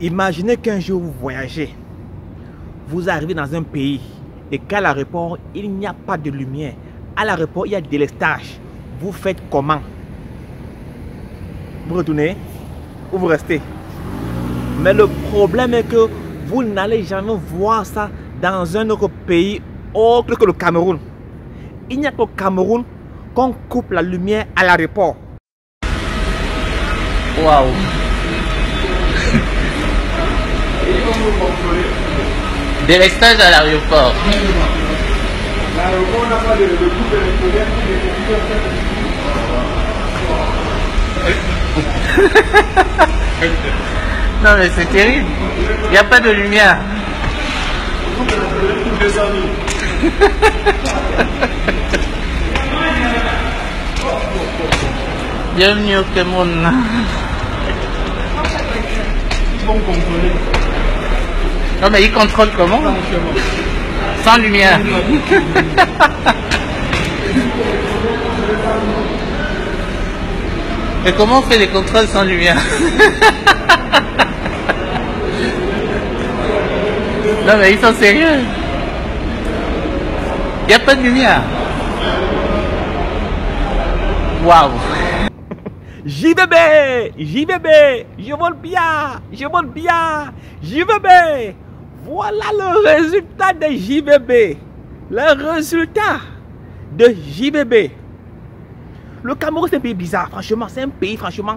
Imaginez qu'un jour vous voyagez, vous arrivez dans un pays et qu'à l'aéroport il n'y a pas de lumière. À l'aéroport il y a délestage. Vous faites comment? Vous retournez ou vous restez? Mais le problème est que vous n'allez jamais voir ça dans un autre pays autre que le Cameroun. Il n'y a qu'au Cameroun qu'on coupe la lumière à l'aéroport. Waouh. Délestage à l'aéroport. L'aéroport n'a pas de coupe électronique. Non mais c'est terrible. Il n'y a pas de lumière. Bienvenue au Cameroun. Ils vont contrôler. Non mais ils contrôlent comment? Sans lumière. Et comment on fait les contrôles sans lumière? Non mais ils sont sérieux. Il n'y a pas de lumière. Waouh. JVB, JVB, je vole bien, je vole bien, JVB. Voilà le résultat de JVB. Le résultat de JVB. Le Cameroun, c'est un pays bizarre, franchement. C'est un pays, franchement,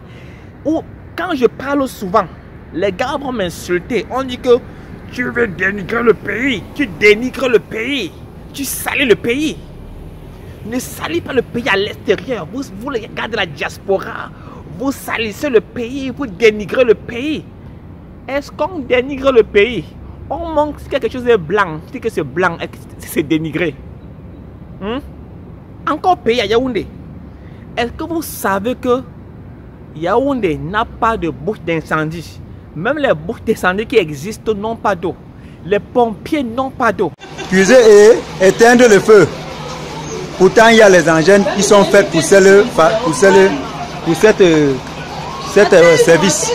où quand je parle souvent, les gars vont m'insulter. On dit que tu veux dénigrer le pays. Tu dénigres le pays. Tu salis le pays. Ne salis pas le pays à l'extérieur. Vous les gars de la diaspora, vous salissez le pays, vous dénigrez le pays. Est-ce qu'on dénigre le pays? On montre si quelque chose est blanc, si que c'est blanc, c'est dénigré. Encore pays à Yaoundé. Est-ce que vous savez que Yaoundé n'a pas de bouche d'incendie? Même les bouches d'incendie qui existent n'ont pas d'eau. Les pompiers n'ont pas d'eau. Puiser et éteindre le feu. Pourtant, il y a les engins qui sont faits pour cette service.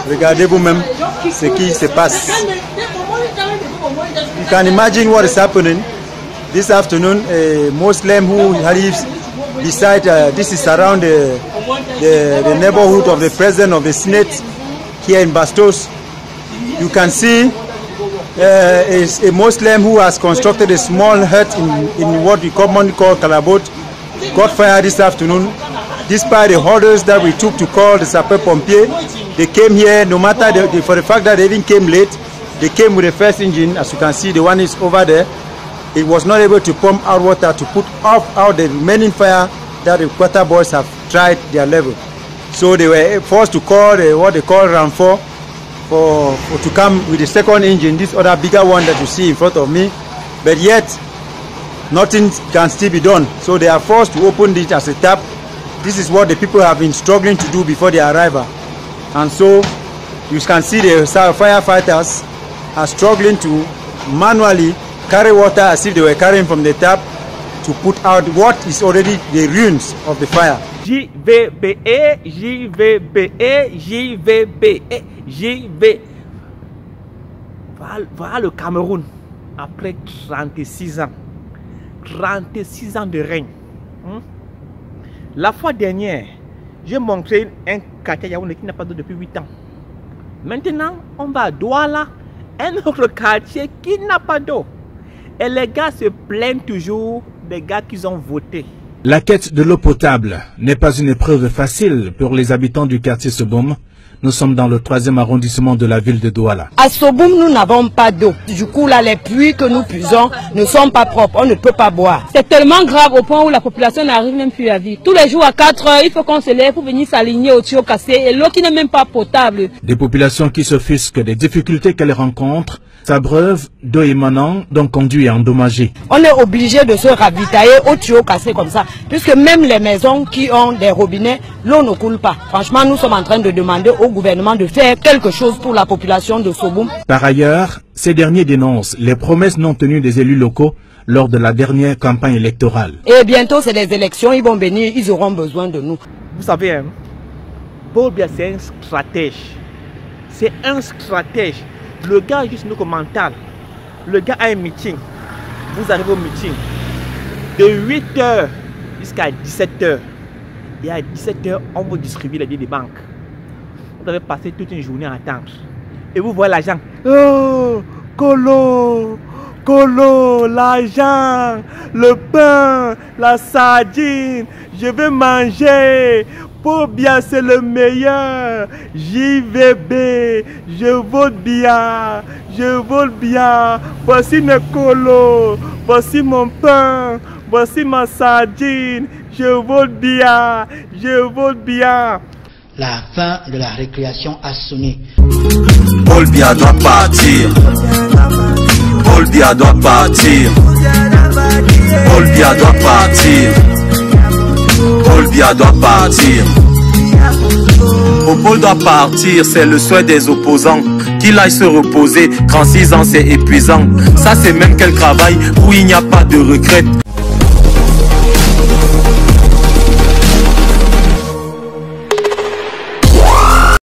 Regardez vous-même ce qui se passe. You can imagine what is happening. This afternoon, a Muslim who lives beside, this is around the neighborhood of the president of the Senate here in Bastos. You can see is a Muslim who has constructed a small hut in what we commonly call Kalabot. Got fire this afternoon. Despite the orders that we took to call the sapeur-pompier, they came here, no matter for the fact that they even came late, they came with the first engine. As you can see, the one is over there. It was not able to pump out water to put out the remaining fire that the Quetta boys have tried their level. So they were forced to call what they call round 4 to come with the second engine, this other bigger one that you see in front of me. But yet, nothing can still be done. So they are forced to open it as a tap. This is what the people have been struggling to do before their arrival. And so, you can see the firefighters are struggling to manually carry water as if they were carrying from the tap to put out what is already the ruins of the fire. JVBE, JVBE, JVBE, JV. Voilà le Cameroun après 36 ans. 36 ans de règne. La fois dernière, j'ai montré un quartier Yaoundé qui n'a pas d'eau depuis 8 ans. Maintenant, on va à Douala, un autre quartier qui n'a pas d'eau. Et les gars se plaignent toujours des gars qu'ils ont voté. La quête de l'eau potable n'est pas une épreuve facile pour les habitants du quartier Soboum. Nous sommes dans le 3e arrondissement de la ville de Douala. À Soboum, nous n'avons pas d'eau. Du coup, là, les puits que nous puisons ne sont pas propres. On ne peut pas boire. C'est tellement grave au point où la population n'arrive même plus à vivre. Tous les jours à 4 heures, il faut qu'on se lève pour venir s'aligner au tuyau cassé et l'eau qui n'est même pas potable. Des populations qui s'offusquent des difficultés qu'elles rencontrent, s'abreuvent d'eau émanant d'un conduit endommagé. On est obligé de se ravitailler au tuyau cassé comme ça, puisque même les maisons qui ont des robinets, l'eau ne coule pas. Franchement, nous sommes en train de demander au gouvernement de faire quelque chose pour la population de Soboum. Par ailleurs, ces derniers dénoncent les promesses non tenues des élus locaux lors de la dernière campagne électorale. Et bientôt, c'est les élections, ils vont venir, ils auront besoin de nous. Vous savez, Paul Biya, c'est un stratège. C'est un stratège. Le gars juste nous mental. Le gars a un meeting. Vous arrivez au meeting. De 8h jusqu'à 17h. Et à 17h, on vous distribue les billets des banques. Vous avez passé toute une journée à attendre. Et vous voyez l'argent. Oh, Colo, Colo, l'argent, le pain, la sardine. Je vais manger. Pour bien, c'est le meilleur. JVB, je vote bien. Je vote bien. Voici mes colos. Voici mon pain. Voici ma sardine. Je vote bien. Je vote bien. La fin de la récréation a sonné. Paul Biya doit partir. Paul Biya doit partir. Paul Biya doit partir. Paul Biya doit partir. Paul doit partir, c'est le souhait des opposants. Qu'il aille se reposer, 36 ans c'est épuisant. Ça c'est même quel travail où il n'y a pas de retraite.